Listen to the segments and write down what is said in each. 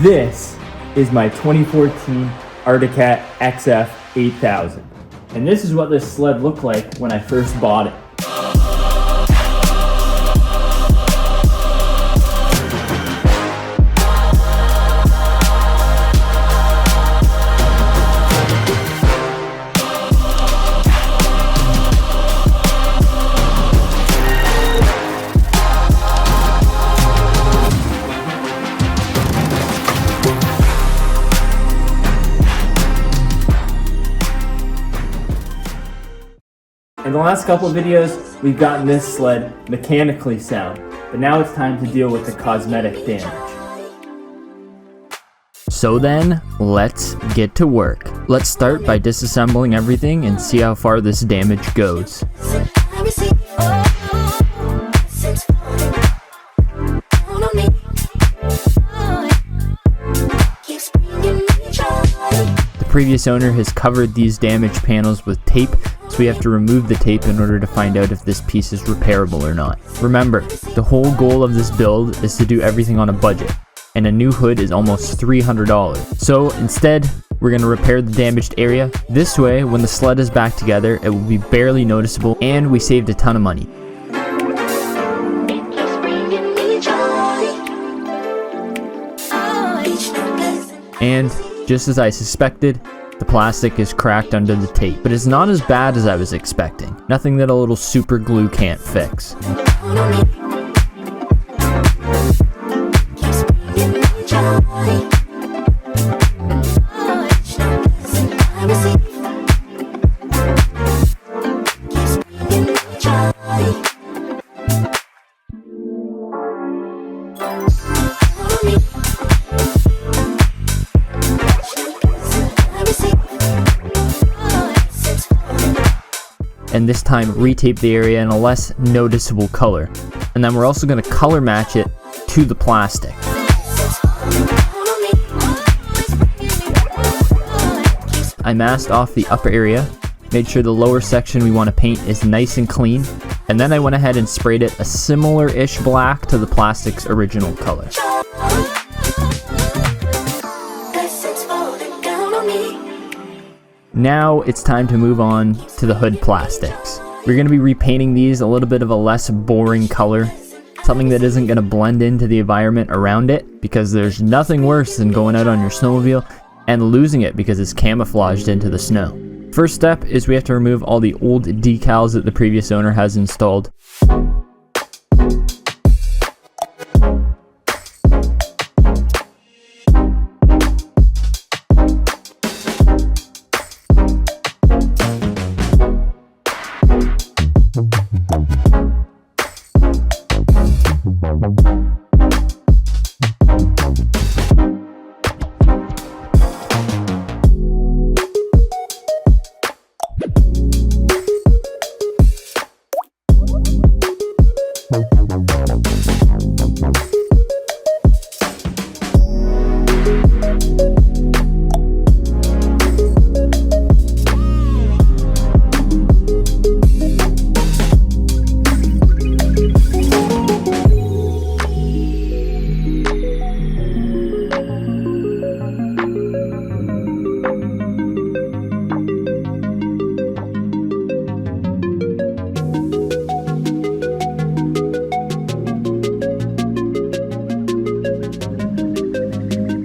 This is my 2014 Arctic Cat XF 8000. And this is what this sled looked like when I first bought it. In the last couple of videos, we've gotten this sled mechanically sound, but now it's time to deal with the cosmetic damage. So then, let's get to work. Let's start by disassembling everything and see how far this damage goes. The previous owner has covered these damaged panels with tape, so we have to remove the tape in order to find out if this piece is repairable or not. Remember, the whole goal of this build is to do everything on a budget, and a new hood is almost $300. So instead, we're going to repair the damaged area. This way, when the sled is back together, it will be barely noticeable, and we saved a ton of money. And just as I suspected, the plastic is cracked under the tape, but it's not as bad as I was expecting. Nothing that a little super glue can't fix. And this time retape the area in a less noticeable color. And then we're also going to color match it to the plastic. I masked off the upper area, made sure the lower section we want to paint is nice and clean, and then I went ahead and sprayed it a similar-ish black to the plastic's original color. Now it's time to move on to the hood plastics. We're going to be repainting these a little bit of a less boring color, something that isn't going to blend into the environment around it, because there's nothing worse than going out on your snowmobile and losing it because it's camouflaged into the snow. First step is we have to remove all the old decals that the previous owner has installed.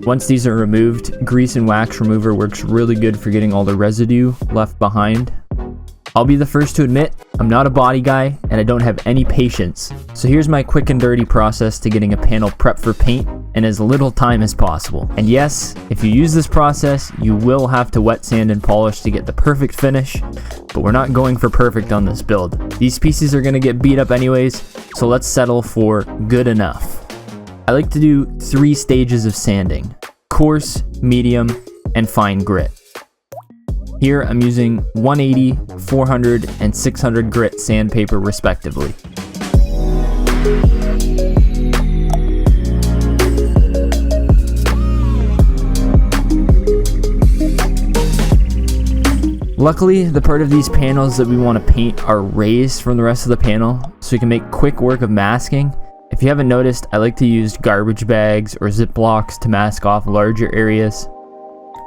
Once these are removed, grease and wax remover works really good for getting all the residue left behind. I'll be the first to admit, I'm not a body guy and I don't have any patience. So here's my quick and dirty process to getting a panel prepped for paint in as little time as possible. And yes, if you use this process, you will have to wet sand and polish to get the perfect finish, but we're not going for perfect on this build. These pieces are going to get beat up anyways, so let's settle for good enough. I like to do 3 stages of sanding: coarse, medium, and fine grit. Here I'm using 180, 400, and 600 grit sandpaper respectively. Luckily, the part of these panels that we want to paint are raised from the rest of the panel, so we can make quick work of masking If you haven't noticed, I like to use garbage bags or Ziplocs to mask off larger areas.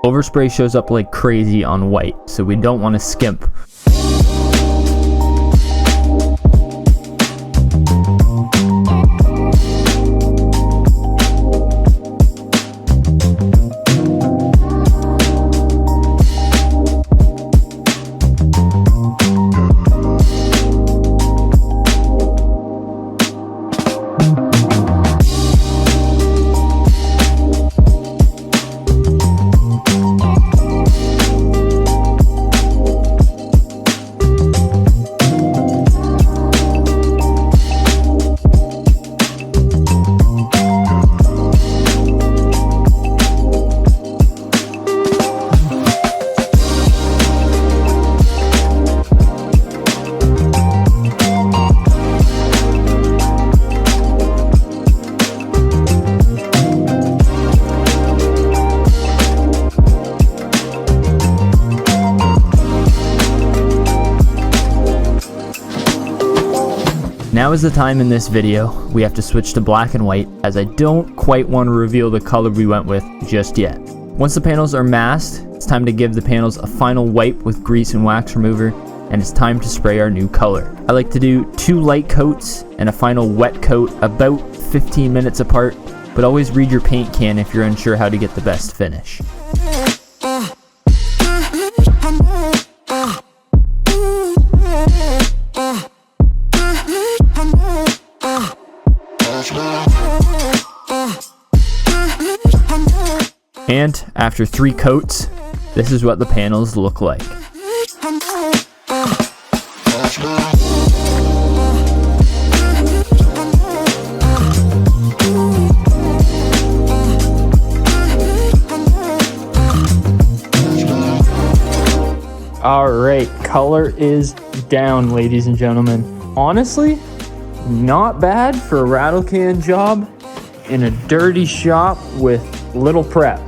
Overspray shows up like crazy on white, so we don't want to skimp. Now is the time in this video we have to switch to black and white, as I don't quite want to reveal the color we went with just yet. Once the panels are masked, it's time to give the panels a final wipe with grease and wax remover, and it's time to spray our new color. I like to do 2 light coats and a final wet coat about 15 minutes apart, but always read your paint can if you're unsure how to get the best finish. And after 3 coats, this is what the panels look like. Alright, color is down, ladies and gentlemen. Honestly, not bad for a rattle can job in a dirty shop with little prep.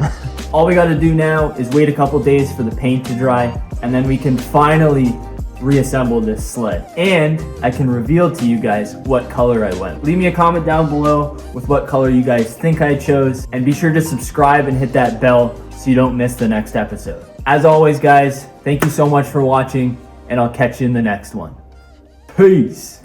All we gotta do now is wait a couple days for the paint to dry, and then we can finally reassemble this sled. And I can reveal to you guys what color I went. Leave me a comment down below with what color you guys think I chose, and be sure to subscribe and hit that bell so you don't miss the next episode. As always, guys, thank you so much for watching, and I'll catch you in the next one. Peace.